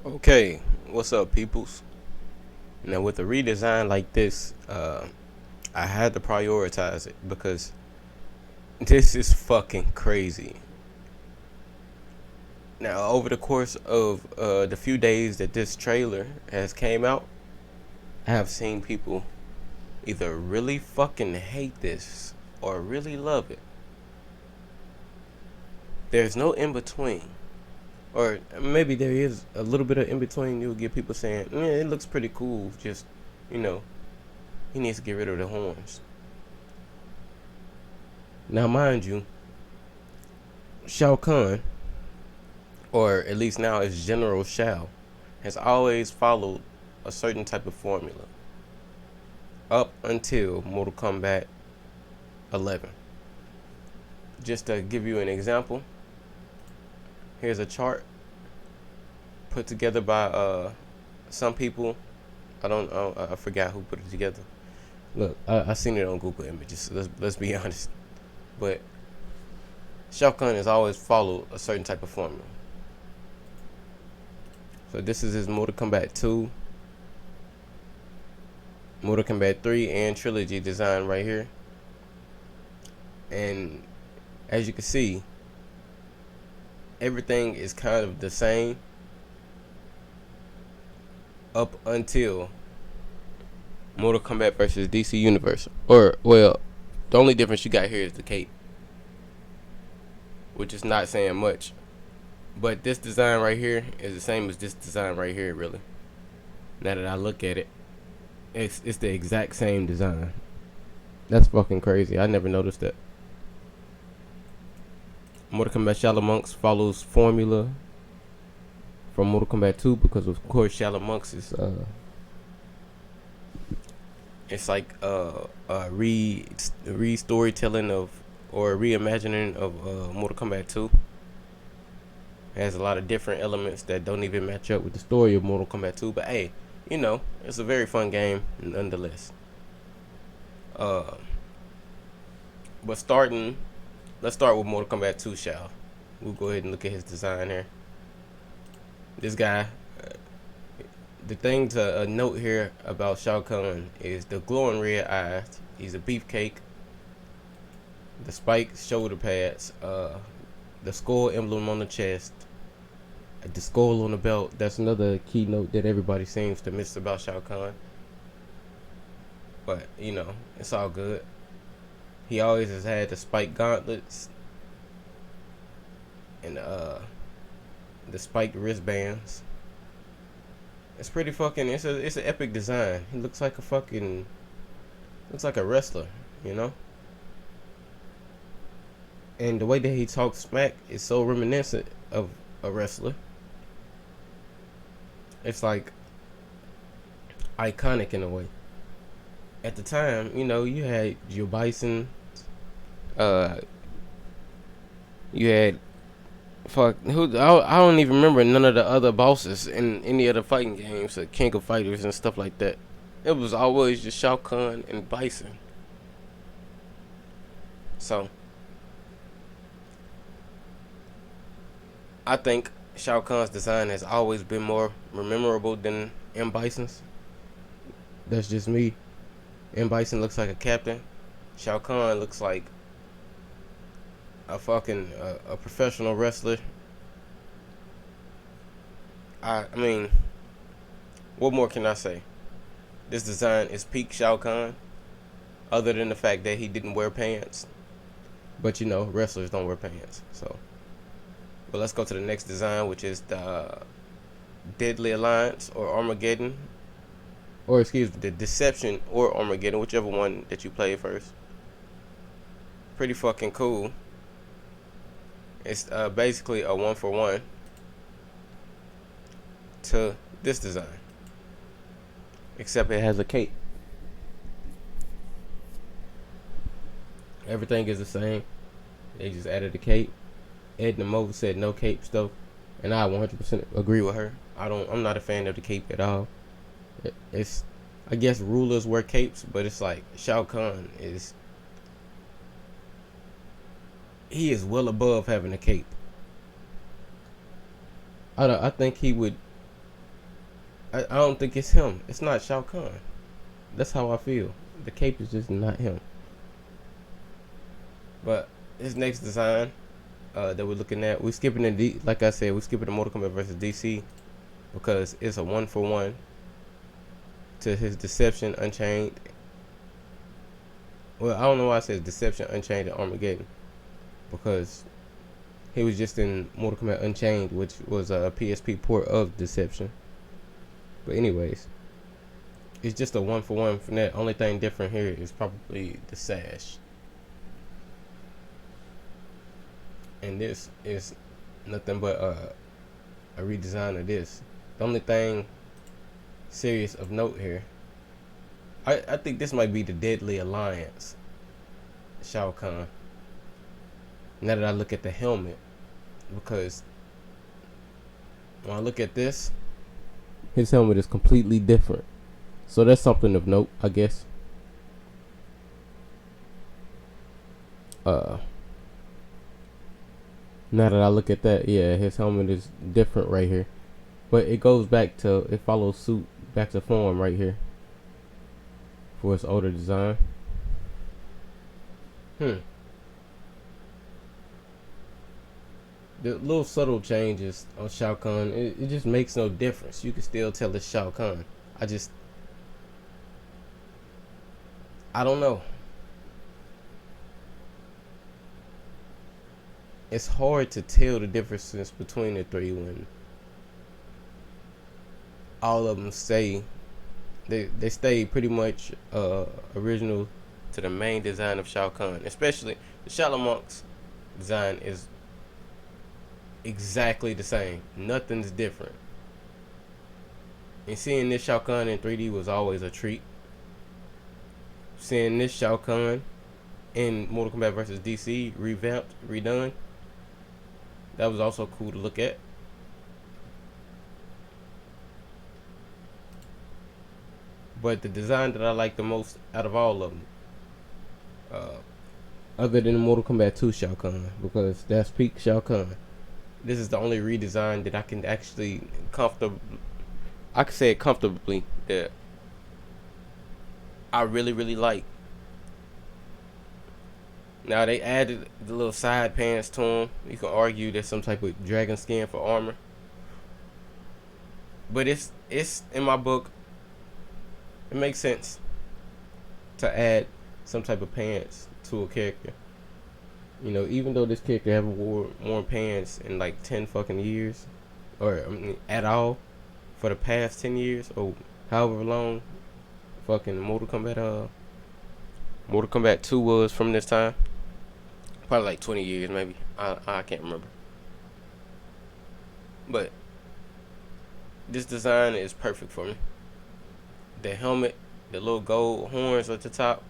Okay, what's up, peoples? Now, with a redesign like this, I had to prioritize it because this is fucking crazy. Now, over the course of the few days that this trailer has came out, I have seen people either really fucking hate this or really love it. There's no in between. Or maybe there is a little bit of in between. You'll get people saying, yeah, it looks pretty cool, just, you know, he needs to get rid of the horns. Now, mind you, Shao Kahn, or at least now it's General Shao, has always followed a certain type of formula up until Mortal Kombat 11. Just to give you an example, here's a chart put together by some people. I forgot who put it together. Look, I seen it on Google Images. So let's be honest. But Shao Kahn has always followed a certain type of formula. So this is his Mortal Kombat 2, Mortal Kombat 3, and Trilogy design right here. And as you can see, everything is kind of the same up until Mortal Kombat versus DC Universe. Or, well, the only difference you got here is the cape, which is not saying much. But this design right here is the same as this design right here, really. Now that I look at it, it's the exact same design. That's fucking crazy. I never noticed that. Mortal Kombat Shadow Monks follows formula from Mortal Kombat 2 because of course Shadow Monks is it's like re storytelling of or reimagining of Mortal Kombat 2. It has a lot of different elements that don't even match up with the story of Mortal Kombat 2, but hey, you know, it's a very fun game nonetheless. Uh, but let's start with Mortal Kombat 2 Shao. We'll go ahead and look at his design here. This guy, the thing to note here about Shao Kahn is the glowing red eyes. He's a beefcake. The spiked shoulder pads. The skull emblem on the chest. The skull on the belt. That's another key note that everybody seems to miss about Shao Kahn. But you know, it's all good. He always has had the spiked gauntlets and the spiked wristbands. It's pretty fucking. It's an epic design. He looks like a wrestler, you know. And the way that he talks smack is so reminiscent of a wrestler. It's like iconic in a way. At the time, you know, you had your Bison, uh, you had I don't even remember none of the other bosses in any of the fighting games, like King of Fighters and stuff like that. It was always just Shao Kahn and Bison. So I think Shao Kahn's design has always been more memorable than M Bison's. That's just me. M Bison looks like a captain. Shao Kahn looks like a professional wrestler. I mean, what more can I say? This design is peak Shao Kahn, other than the fact that he didn't wear pants. But you know, wrestlers don't wear pants. So, but let's go to the next design, which is the Deadly Alliance or Armageddon, or excuse me, the Deception or Armageddon, whichever one that you play first. Pretty fucking cool. It's basically a 1-for-1 to this design, except it has a cape. Everything is the same. They just added a cape. Edna Mode said no capes though, and I 100% agree with her. I'm not a fan of the cape at all. It's, I guess rulers wear capes, but it's like Shao Kahn is, he is well above having a cape. I think he would I don't think it's him. It's not Shao Kahn. That's how I feel. The cape is just not him. But his next design that we're looking at, we skipping like I said, we skipping the Mortal Kombat versus DC because it's a 1-for-1 to his Deception Unchained. Well, I don't know why I said Deception Unchained and Armageddon, because he was just in Mortal Kombat Unchained, which was a PSP port of Deception. But anyways, it's just a 1-for-1 from that. Only thing different here is probably the sash. And this is nothing but a redesign of this. The only thing serious of note here, I think this might be the Deadly Alliance Shao Kahn. Now that I look at the helmet, because when I look at this, his helmet is completely different. So that's something of note, I guess. Now that I look at that, yeah, his helmet is different right here. But it goes back to, it follows suit back to form right here for its older design. The little subtle changes on Shao Kahn, it just makes no difference. You can still tell it's Shao Kahn. I don't know. It's hard to tell the differences between the three when all of them say they stay pretty much original to the main design of Shao Kahn. Especially the Shadow Monk's design is exactly the same. Nothing's different. And seeing this Shao Kahn in 3D was always a treat. Seeing this Shao Kahn in Mortal Kombat vs. DC revamped, redone, that was also cool to look at. But the design that I like the most out of all of them, other than Mortal Kombat 2 Shao Kahn, because that's peak Shao Kahn, this is the only redesign that I can actually I can say it comfortably that I really like. Now they added the little side pants to him. You can argue there's some type of dragon skin for armor, but it's in my book. It makes sense to add some type of pants to a character. You know, even though this character haven't worn pants in like 10 fucking years, or I mean, at all, for the past 10 years or however long fucking Mortal Kombat 2 was from this time. Probably like 20 years maybe. I can't remember. But this design is perfect for me. The helmet, the little gold horns at the top.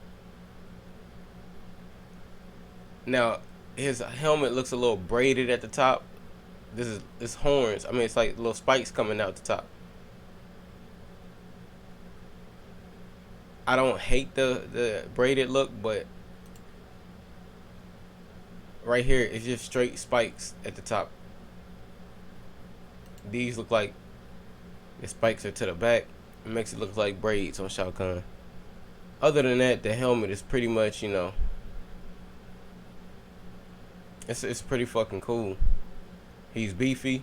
Now, his helmet looks a little braided at the top. This horns. I mean, it's like little spikes coming out the top. I don't hate the braided look, but right here it's just straight spikes at the top. These look like the spikes are to the back. It makes it look like braids on Shao Kahn. Other than that, the helmet is pretty much, you know, it's pretty fucking cool. He's beefy,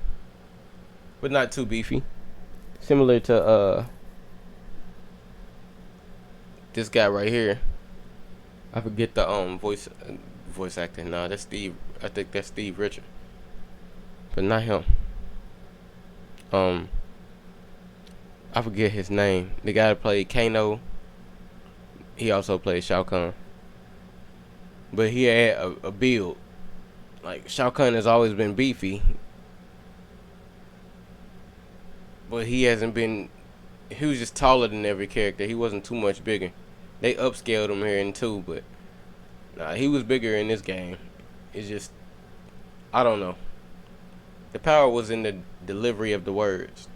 but not too beefy. Similar to this guy right here. I forget the voice acting. Nah, that's Steve. I think that's Steve Richard, but not him. I forget his name. The guy that played Kano, he also played Shao Kahn. But he had a build. Like, Shao Kahn has always been beefy, but he hasn't been. He was just taller than every character. He wasn't too much bigger. They upscaled him here in 2, but nah, he was bigger in this game. It's just, I don't know. The power was in the delivery of the words.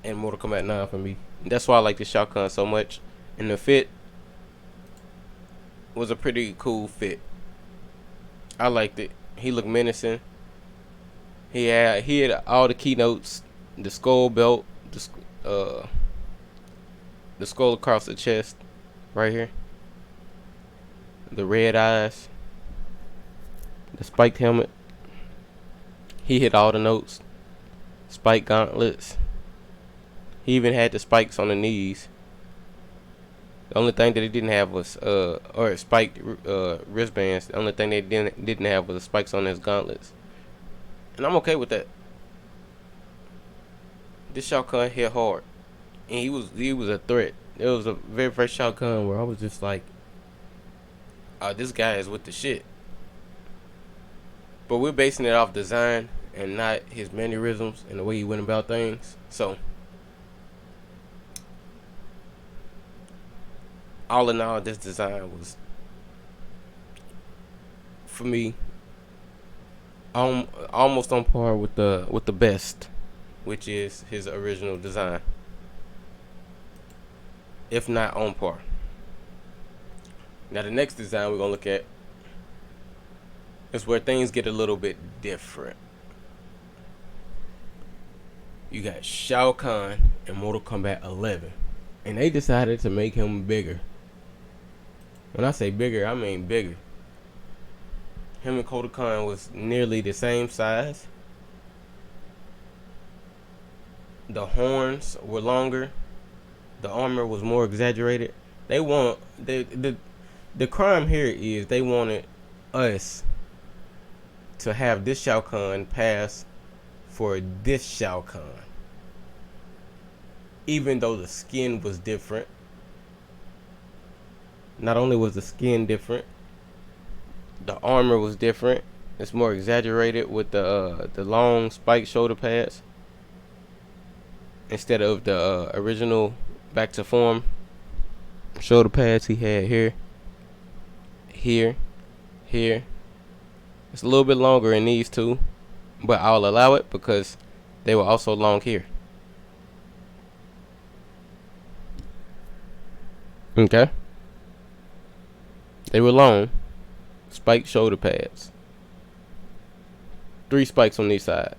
And Mortal Kombat 9 for me. And that's why I like the Shao Kahn so much. And the fit was a pretty cool fit. I liked it. He looked menacing. He had all the keynotes, the skull belt, uh the skull across the chest right here, the red eyes, the spiked helmet. He hit all the notes. Spike gauntlets. He even had the spikes on the knees. The only thing that he didn't have was or spiked wristbands. The only thing they didn't have was the spikes on his gauntlets. And I'm okay with that. This Shao Kahn hit hard, and he was a threat. It was a very first Shao Kahn where I was just like, this guy is with the shit. But we're basing it off design and not his mannerisms and the way he went about things. So, all in all, this design was, for me, almost on par with the best, which is his original design, if not on par. Now the next design we're gonna look at is where things get a little bit different. You got Shao Kahn in Mortal Kombat 11, and they decided to make him bigger. When I say bigger, I mean bigger. Him and Kotal Kahn was nearly the same size. The horns were longer. The armor was more exaggerated. The crime here is they wanted us to have this Shao Kahn pass for this Shao Kahn. Even though the skin was different. Not only was the skin different, the armor was different. It's more exaggerated with the long spiked shoulder pads instead of the original back to form shoulder pads he had here, here. It's a little bit longer in these two, but I'll allow it because they were also long here. Okay. They were long, spiked shoulder pads. 3 spikes on each side.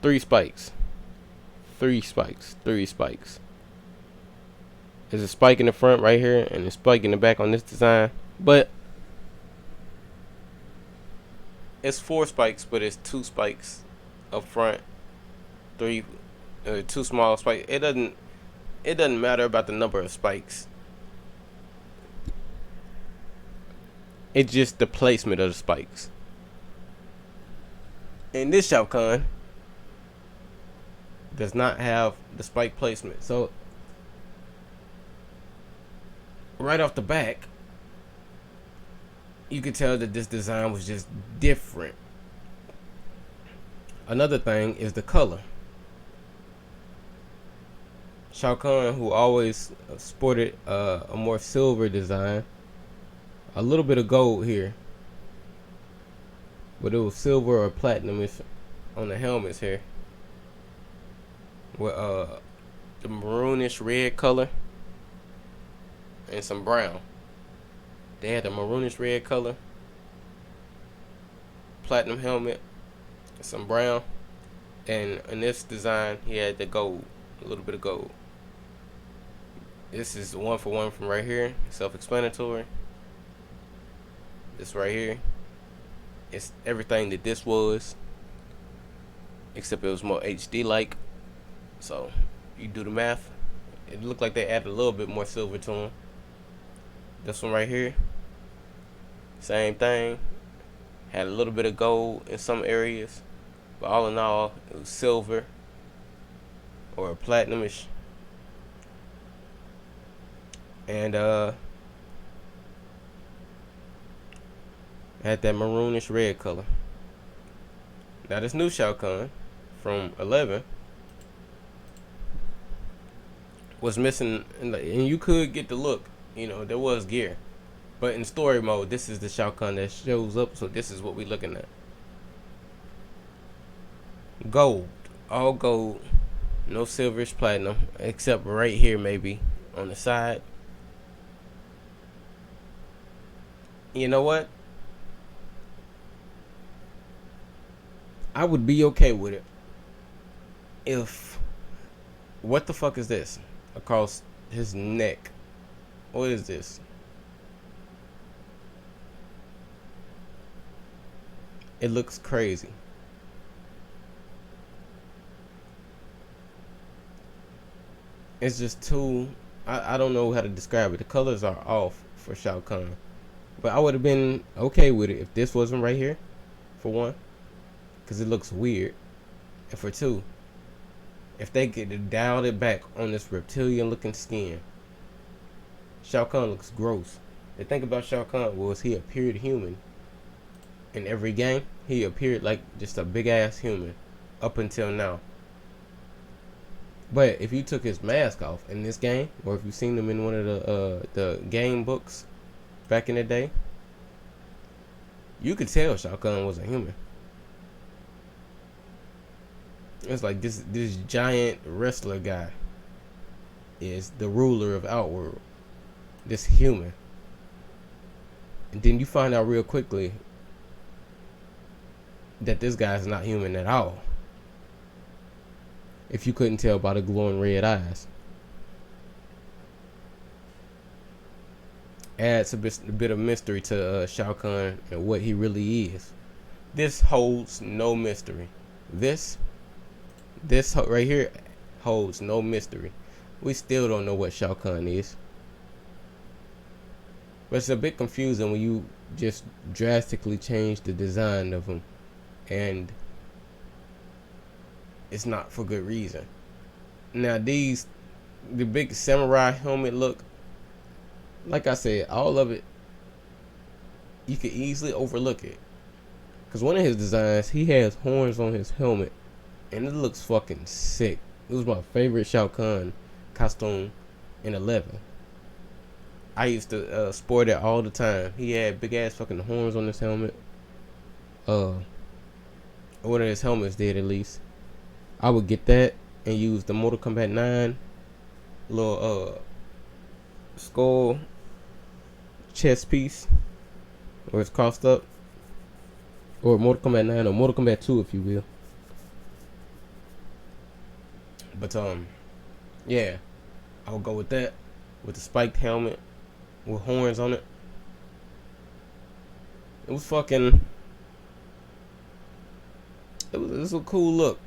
3 spikes. 3 spikes. 3 spikes. There's a spike in the front right here and a spike in the back on this design. But it's 4 spikes, but it's 2 spikes up front. 2 small spikes. It doesn't matter about the number of spikes. It's just the placement of the spikes. And this Shao Kahn does not have the spike placement. So right off the back, you could tell that this design was just different. Another thing is the color. Shao Kahn, who always sported a more silver design, a little bit of gold here, but it was silver or platinum on the helmets here, with the maroonish red color and some brown. They had the maroonish red color, platinum helmet, and some brown, and in this design he had the gold, a little bit of gold. This is 1 for 1 from right here, self-explanatory. This right here, it's everything that this was, except it was more HD like. So you do the math. It looked like they added a little bit more silver to them. This one right here, same thing. Had a little bit of gold in some areas, but all in all, it was silver or platinum-ish. And had that maroonish red color. Now this new Shao Kahn from 11 was missing, and you could get the look. You know, there was gear, but in story mode, this is the Shao Kahn that shows up. So this is what we looking at. Gold, all gold, no silverish platinum, except right here maybe on the side. You know what? I would be okay with it. if what the fuck is this across his neck? What is this? It looks crazy. It's just too. I don't know how to describe it. The colors are off for Shao Kahn, but I would have been okay with it if this wasn't right here, for one, because it looks weird, and for two, if they could dial it back on this reptilian-looking skin, Shao Kahn looks gross. The thing about Shao Kahn was he appeared human in every game. He appeared like just a big ass human up until now. But if you took his mask off in this game, or if you've seen him in one of the game books back in the day, you could tell Shao Kahn was a human. It's like this giant wrestler guy is the ruler of Outworld. This human. And then you find out real quickly that this guy's not human at all. If you couldn't tell by the glowing red eyes. Adds a bit of mystery to Shao Kahn and what he really is. This holds no mystery. This right here holds no mystery. We still don't know what Shao Kahn is. But it's a bit confusing when you just drastically change the design of him. And it's not for good reason. Now the big samurai helmet look, like I said, all of it, you could easily overlook it. Because one of his designs, he has horns on his helmet. And it looks fucking sick. It was my favorite Shao Kahn costume in 11. I used to sport it all the time. He had big ass fucking horns on his helmet. One of his helmets did, at least. I would get that and use the Mortal Kombat 9 little skull chest piece, or it's crossed up, or Mortal Kombat 9 or Mortal Kombat 2, if you will. But yeah, I would go with that, with the spiked helmet with horns on it. It was fucking. It was a cool look.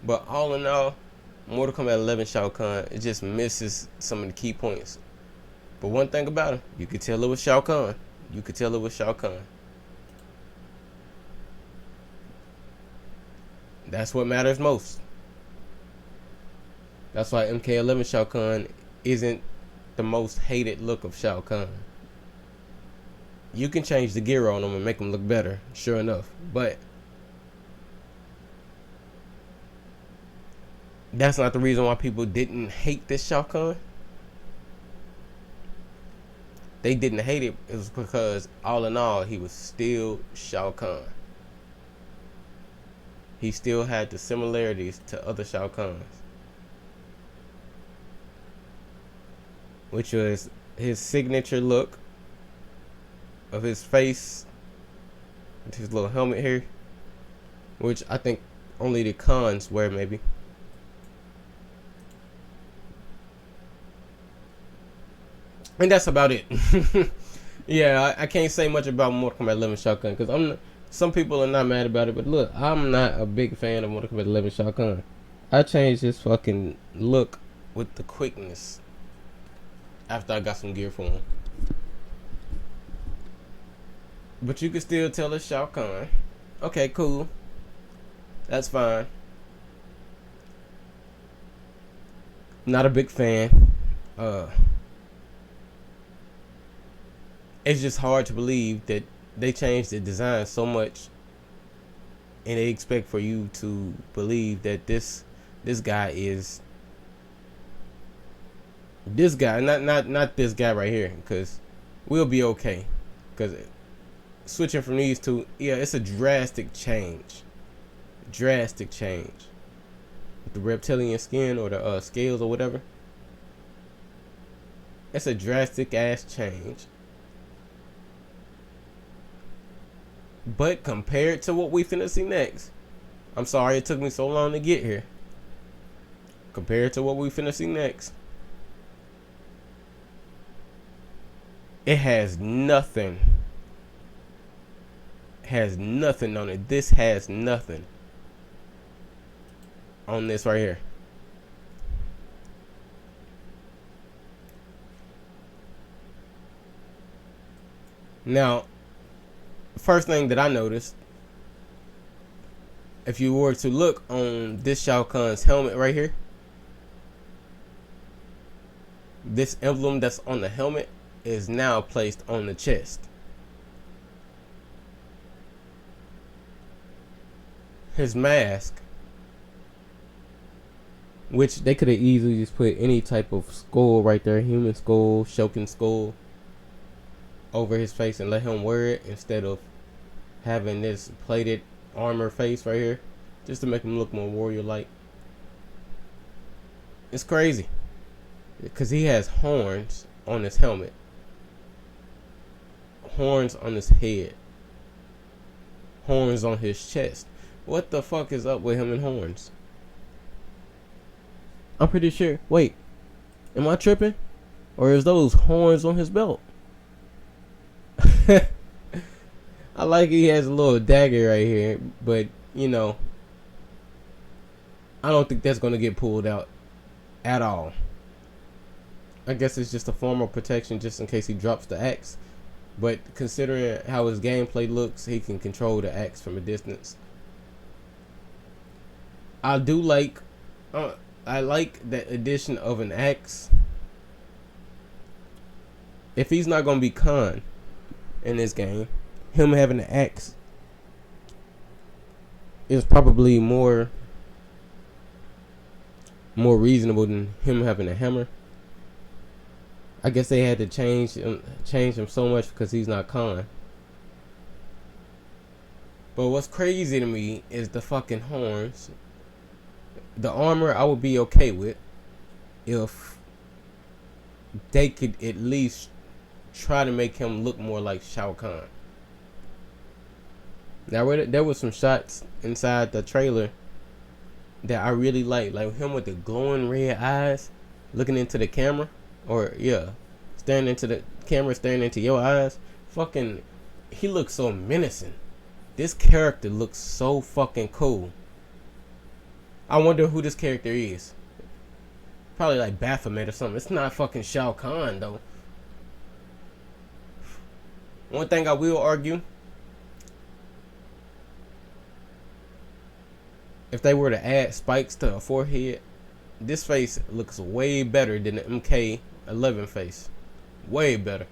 But all in all, Mortal Kombat 11 Shao Kahn, it just misses some of the key points. But one thing about him, you could tell it was Shao Kahn. You could tell it was Shao Kahn. That's what matters most. That's why MK11 Shao Kahn isn't the most hated look of Shao Kahn. You can change the gear on him and make him look better, sure enough. But that's not the reason why people didn't hate this Shao Kahn. They didn't hate it. It was because, all in all, he was still Shao Kahn. He still had the similarities to other Shao Kahns, which was his signature look of his face, with his little helmet here, which I think only the Khans wear, maybe. And that's about it. Yeah, I can't say much about Mortal Kombat 11 Shao Kahn, because some people are not mad about it, but look, I'm not a big fan of Mortal Kombat 11 Shao Kahn. I changed his fucking look with the quickness after I got some gear for him. But you can still tell it's Shao Kahn. Okay, cool. That's fine. Not a big fan. It's just hard to believe that they changed the design so much, and they expect for you to believe that this guy is this guy, not this guy right here, because we'll be okay. Because switching from these two, yeah, it's a drastic change. Drastic change. The reptilian skin or the scales or whatever. It's a drastic ass change. But compared to what we finna see next, I'm sorry it took me so long to get here. Compared to what we finna see next. It has nothing. Has nothing on it. This has nothing on this right here. Now, first thing that I noticed, if you were to look on this Shao Kahn's helmet right here, this emblem that's on the helmet is now placed on the chest. His mask, which they could have easily just put any type of skull right there, human skull, Shokin skull, over his face and let him wear it instead of having this plated armor face right here, just to make him look more warrior-like. It's crazy because he has horns on his helmet, horns on his head, horns on his chest. What the fuck is up with him and horns? I'm pretty sure. Wait, am I tripping? Or is those horns on his belt? I like he has a little dagger right here, but you know, I don't think that's gonna get pulled out at all. I guess it's just a form of protection just in case he drops the axe. But considering how his gameplay looks, he can control the axe from a distance. I do like, I like that addition of an axe. If he's not gonna be Kahn in this game, him having an axe is probably more reasonable than him having a hammer. I guess they had to change him so much because he's not Kahn. But what's crazy to me is the fucking horns. The armor I would be okay with if they could at least try to make him look more like Shao Kahn. Now there was some shots inside the trailer that I really like him with the glowing red eyes looking into the camera, or staring into the camera, staring into your eyes. Fucking, he looks so menacing. This character looks so fucking cool. I wonder who this character is. Probably like Baphomet or something. It's not fucking Shao Kahn though. One thing I will argue, if they were to add spikes to a forehead, this face looks way better than the MK11 face. Way better.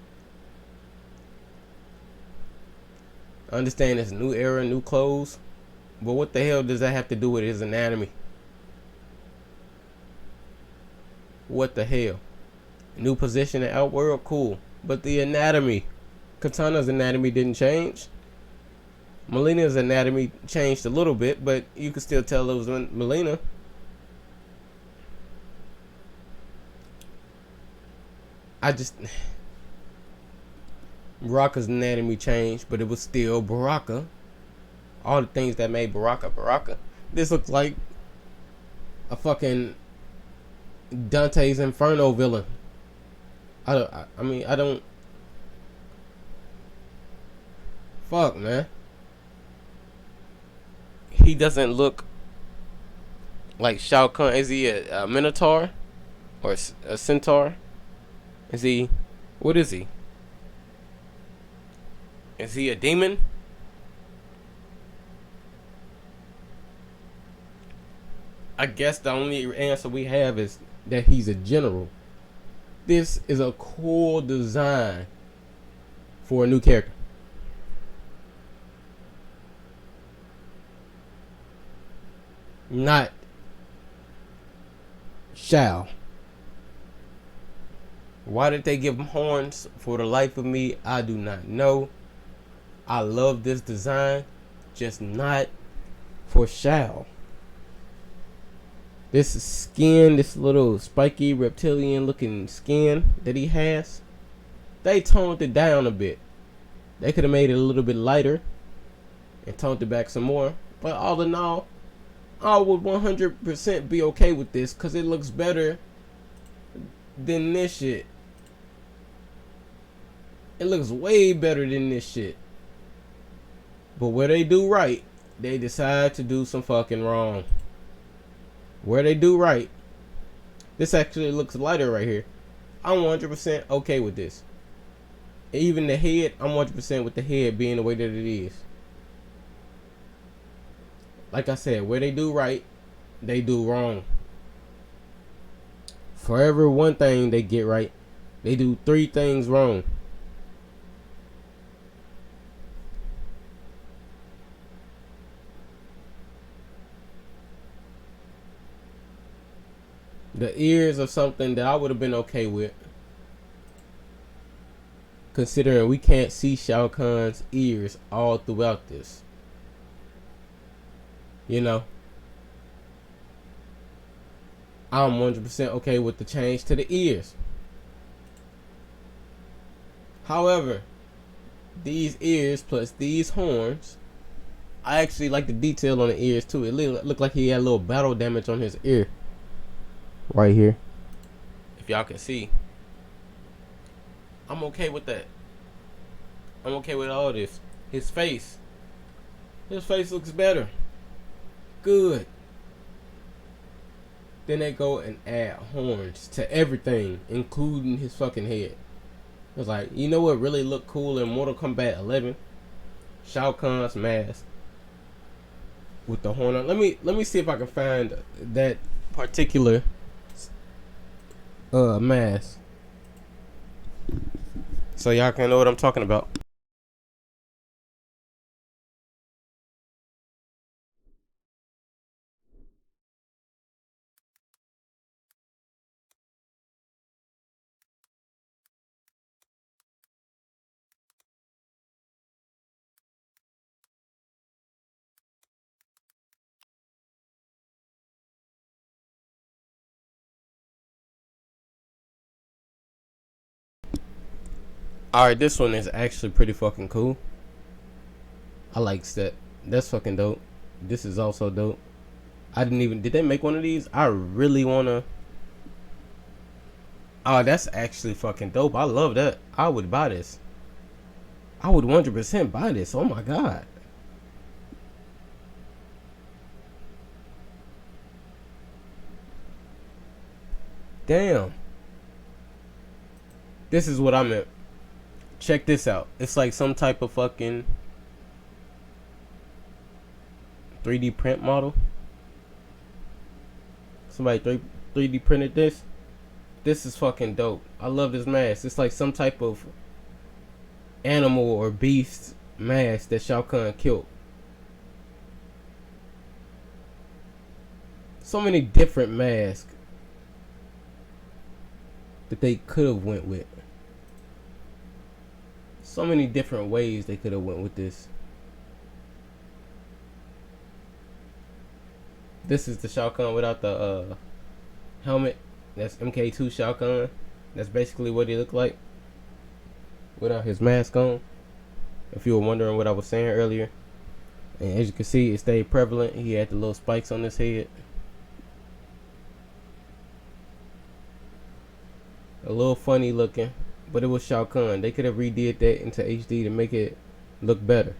I understand it's a new era, new clothes, but what the hell does that have to do with his anatomy? What the hell? New position in Outworld, cool. But the anatomy, Katana's anatomy didn't change. Melina's anatomy changed a little bit, but you could still tell it was Melina. Baraka's anatomy changed, but it was still Baraka. All the things that made Baraka Baraka. This looks like a fucking Dante's Inferno villain. I don't. Fuck, man. He doesn't look like Shao Kahn. Is he a Minotaur or a Centaur? Is he? What is he? Is he a demon? I guess the only answer we have is that he's a general. This is a cool design for a new character. Not Shao. Why did they give him horns? For the life of me, I do not know. I love this design, just not for Shao. This skin, this little spiky reptilian looking skin that he has, they toned it down a bit. They could have made it a little bit lighter and toned it back some more. But all in all, I would 100% be okay with this because it looks better than this shit. It looks way better than this shit. But where they do right, they decide to do some fucking wrong. Where they do right, this actually looks lighter right here. I'm 100% okay with this. Even the head, I'm 100% with the head being the way that it is. Like I said, where they do right, they do wrong. For every one thing they get right, they do 3 things wrong. The ears are something that I would have been okay with, considering we can't see Shao Kahn's ears all throughout this. You know, I'm 100% okay with the change to the ears. However, these ears plus these horns, I actually like the detail on the ears too. It looked like he had a little battle damage on his ear. Right here. If y'all can see. I'm okay with that. I'm okay with all this. His face. His face looks better. Good. Then they go and add horns to everything, including his fucking head. It's like, you know what really looked cool in Mortal Kombat 11? Shao Kahn's mask with the horn on. Let me see if I can find that particular mask, so y'all can know what I'm talking about. Alright, this one is actually pretty fucking cool. I like that. That's fucking dope. This is also dope. Did they make one of these? I really wanna. Oh, that's actually fucking dope. I love that. I would buy this. I would 100% buy this. Oh my god. Damn. This is what I meant. Check this out. It's like some type of fucking 3D print model. Somebody 3D printed this. This is fucking dope. I love this mask. It's like some type of animal or beast mask that Shao Kahn killed. So many different masks that they could have went with. So many different ways they could have went with this. This is the Shao Kahn without the helmet. That's MK2 Shao Kahn. That's basically what he looked like without his mask on. If you were wondering what I was saying earlier. And as you can see, it stayed prevalent. He had the little spikes on his head. A little funny looking, but it was Shao Kahn. They could have redid that into HD to make it look better.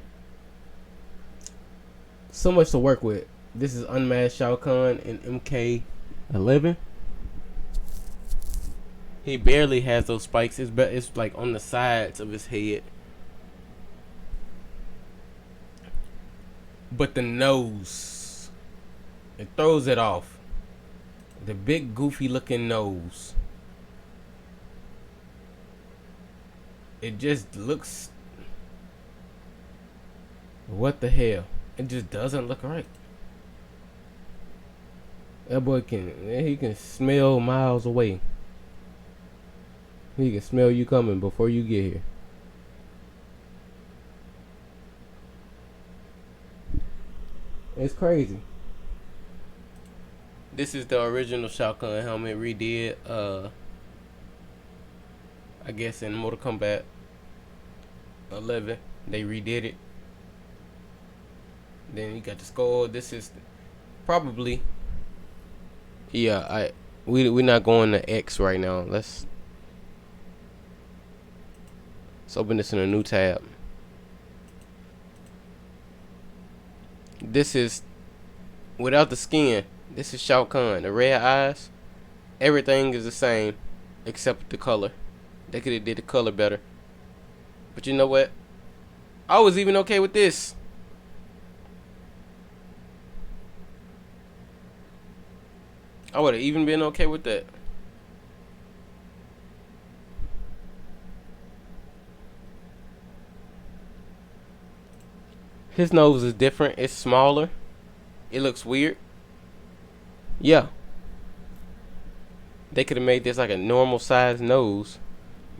So much to work with. This is unmasked Shao Kahn in MK11. He barely has those spikes. It's like on the sides of his head. But the nose, it throws it off. The big goofy looking nose. It just looks. What the hell? It just doesn't look right. That boy he can smell miles away. He can smell you coming before you get here. It's crazy. This is the original Shao Kahn helmet redid. I guess in Mortal Kombat 11 they redid it. Then you got the skull. This is Probably. Yeah, we're not going to X right now. Let's open this in a new tab. This is without the skin. This is Shao Kahn. The red eyes. Everything is the same except the color. They could have did the color better. But you know what? I was even okay with this. I would have even been okay with that. His nose is different. It's smaller. It looks weird. Yeah. They could have made this like a normal size nose.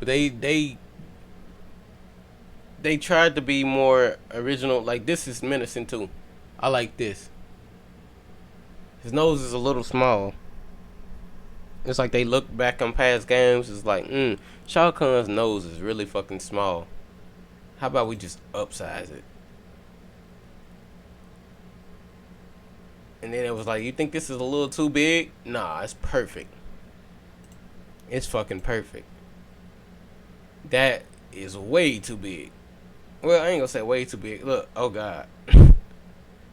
But they tried to be more original. Like, this is menacing too. I like this. His nose is a little small. It's like they look back on past games. It's like, Shao Kahn's nose is really fucking small. How about we just upsize it? And then it was like, you think this is a little too big? Nah, it's perfect. It's fucking perfect. That is way too big. Well, I ain't gonna say way too big. Look, oh god. I ain't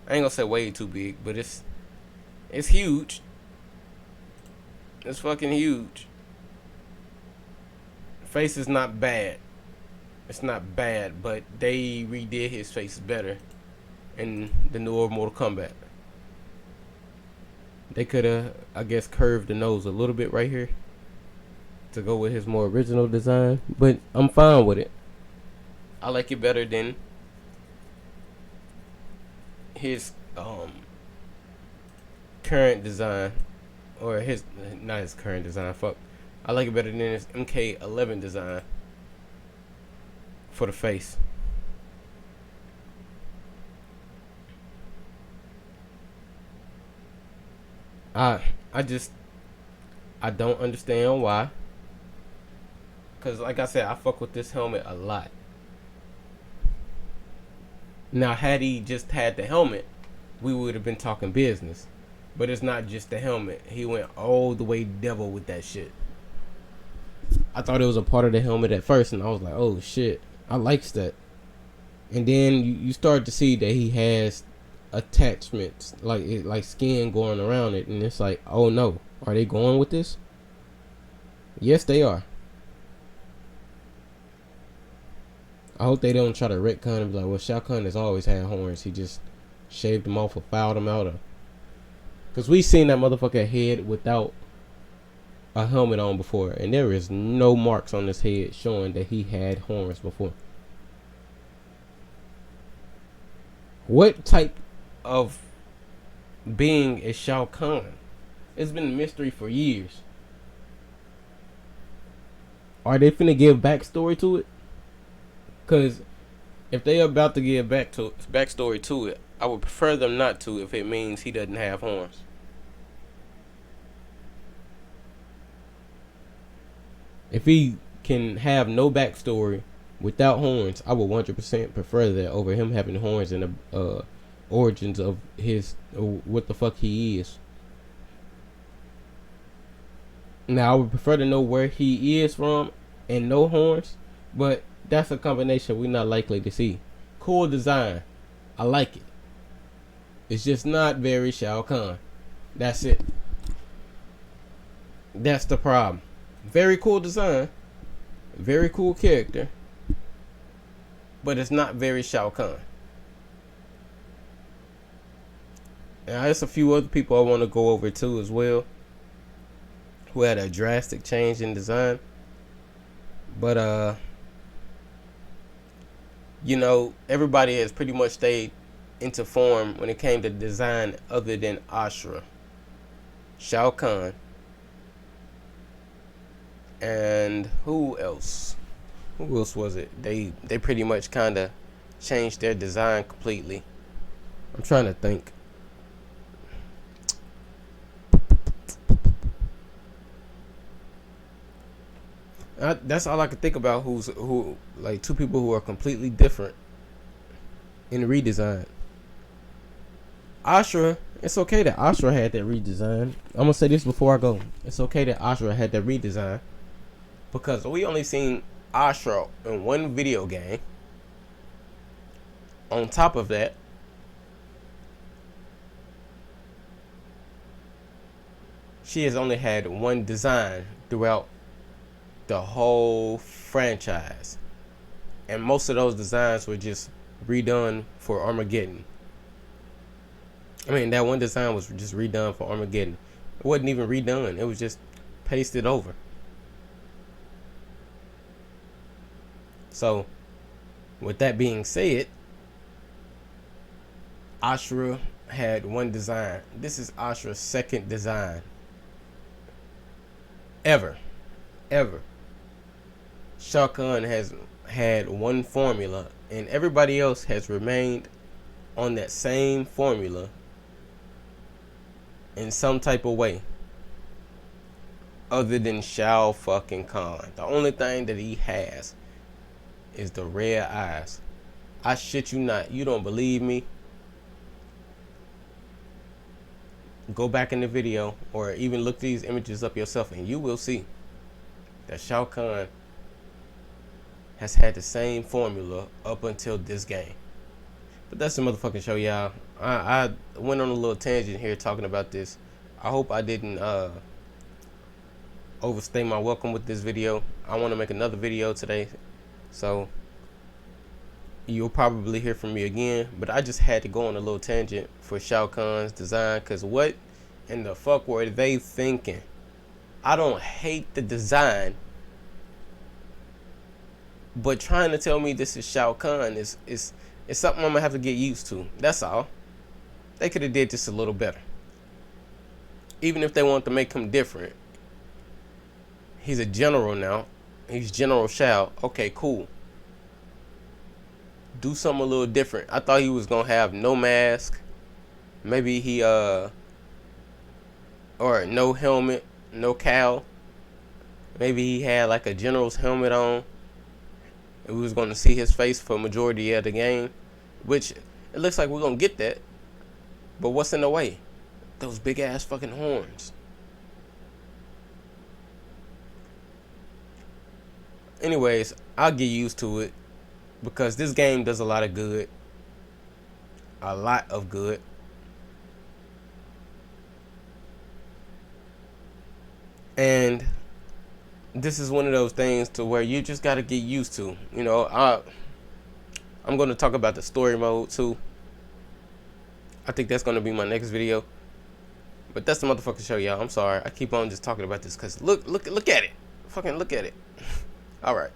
gonna say way too big, but it's huge. It's fucking huge. Face is not bad. It's not bad, but they redid his face better in the newer Mortal Kombat. They could have, I guess, curved the nose a little bit right here to go with his more original design, but I'm fine with it. I like it better than his current design, or his, not his current design, fuck. I like it better than his MK11 design for the face. I don't understand why. Cause like I said, I fuck with this helmet a lot. Now, had he just had the helmet, we would have been talking business. But it's not just the helmet. He went all the way devil with that shit. I thought it was a part of the helmet at first, and I was like, oh shit, I likes that. And then you start to see that he has attachments, like skin going around it, and it's like, oh no, are they going with this? Yes, they are. I hope they don't try to retcon and be like, well, Shao Kahn has always had horns. He just shaved them off or filed them out. Because we seen that motherfucker head without a helmet on before, and there is no marks on his head showing that he had horns before. What type of being is Shao Kahn? It's been a mystery for years. Are they finna give backstory to it? Because if they are about to give backstory to it, I would prefer them not to if it means he doesn't have horns. If he can have no backstory without horns, I would 100% prefer that over him having horns and the origins of his, what the fuck he is. Now, I would prefer to know where he is from and no horns, but that's a combination we're not likely to see. Cool design. I like it. It's just not very Shao Kahn. That's it. That's the problem. Very cool design. Very cool character. But it's not very Shao Kahn. Now, there's a few other people I want to go over too as well, who had a drastic change in design. But you know, everybody has pretty much stayed into form when it came to design other than Ashura, Shao Kahn, and who else? Who else was it? They pretty much kind of changed their design completely. I'm trying to think. That's all I could think about. Who like two people who are completely different in redesign. Ashura It's okay that Ashura had that redesign. I'm gonna say this before I go. It's okay that Ashura had that redesign because we only seen Ashura in one video game. On top of that, she has only had one design throughout the whole franchise. And most of those designs were just redone for Armageddon. I mean, that one design was just redone for Armageddon. It wasn't even redone. It was just pasted over. So, with that being said, Ashura had one design. This is Ashura's second design. Ever. Shao Kahn has had one formula, and everybody else has remained on that same formula in some type of way, other than Shao fucking Kahn. The only thing that he has is the red eyes. I shit you not. You don't believe me? Go back in the video or even look these images up yourself and you will see that Shao Kahn has had the same formula up until this game. But that's the motherfucking show, y'all. I went on a little tangent here talking about this. I hope I didn't overstay my welcome with this video. I want to make another video today, so you'll probably hear from me again. But I just had to go on a little tangent for Shao Kahn's design, because what in the fuck were they thinking? I don't hate the design, but trying to tell me this is Shao Kahn is something I'm gonna have to get used to. That's all. They could have did just a little better. Even if they want to make him different. He's a general now. He's General Shao. Okay, cool. Do something a little different. I thought he was gonna have no mask. Maybe he or no helmet, no cowl. Maybe he had like a general's helmet on. And we was gonna see his face for majority of the game. Which it looks like we're gonna get that. But what's in the way? Those big ass fucking horns. Anyways, I'll get used to it, because this game does a lot of good. A lot of good. And this is one of those things to where you just gotta get used to. You know, I'm gonna talk about the story mode too. I think that's gonna be my next video. But that's the motherfucking show, y'all. I'm sorry. I keep on just talking about this because look at it. Fucking look at it. All right.